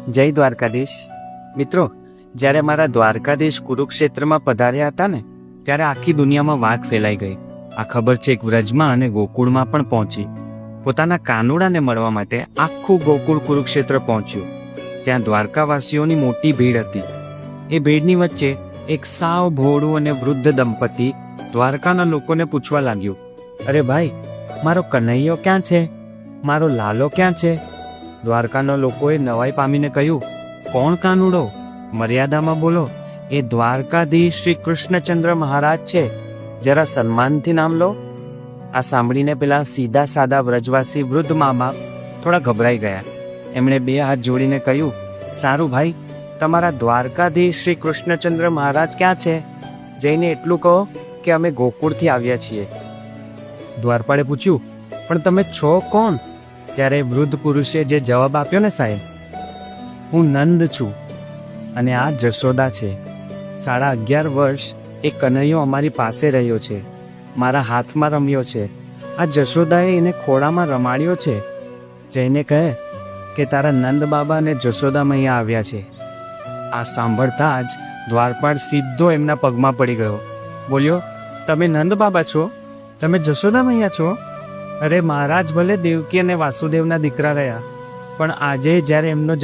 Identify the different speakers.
Speaker 1: જય દ્વારકાધીશ. મિત્રો, જ્યારે મારા દ્વારકાધીશ કુરુક્ષેત્રમાં પધાર્યા હતા ને, ત્યારે આખી દુનિયામાં વાત ફેલાઈ ગઈ. આ ખબર છે એક વ્રજમાં અને ગોકુળમાં પણ પહોંચી. પોતાના કાનુડાને મળવા માટે આખું ગોકુળ કુરુક્ષેત્ર પહોંચ્યું. ત્યાં દ્વારકાવાસીઓની મોટી ભીડ હતી. એ ભીડની વચ્ચે એક સાવ ભોળું અને વૃદ્ધ દંપતી દ્વારકાના લોકોને પૂછવા લાગ્યું, અરે ભાઈ, મારો કનૈયો ક્યાં છે? મારો લાલો ક્યાં છે? દ્વારકાના લોકોએ નવાઈ પામીને કહ્યું, કોણ કાનુડો? મર્યાદામાં બોલો. એ દ્વારકાધીશ શ્રી કૃષ્ણચંદ્ર મહારાજ છે, જરા સન્માનથી નામ લો. આ સાંભળીને પેલા સીધા સાદા વ્રજવાસી વૃદ્ધ મામા થોડા ગભરાઈ ગયા. એમણે બે હાથ જોડીને કહ્યું, સારું ભાઈ, તમારા દ્વારકાધીશ શ્રી કૃષ્ણચંદ્ર મહારાજ ક્યાં છે? જઈને એટલું કહો કે અમે ગોકુળથી આવ્યા છીએ. દ્વારપાળે પૂછ્યું, પણ તમે છો કોણ? ત્યારે વૃદ્ધ પુરુષે જે જવાબ આપ્યો ને સાહેબ, હું નંદ છું અને આ જશોદા છે. 11.5 વર્ષ એ કનૈયો અમારી પાસે રહ્યો છે, મારા હાથમાં રમ્યો છે. આ જશોદાએ એને ખોળામાં રમાડ્યો છે. જઈને કહે કે તારા નંદ બાબા અને જશોદા મૈયા આવ્યા છે. આ સાંભળતા જ દ્વારપાળ સીધો એમના પગમાં પડી ગયો. બોલ્યો, તમે નંદ બાબા છો? તમે જશોદા મૈયા છો? અરે મહારાજ ભલે દેવકી અને વાસુદેવના દીકરા રહ્યા, પણ આજે જ્યારે એમનો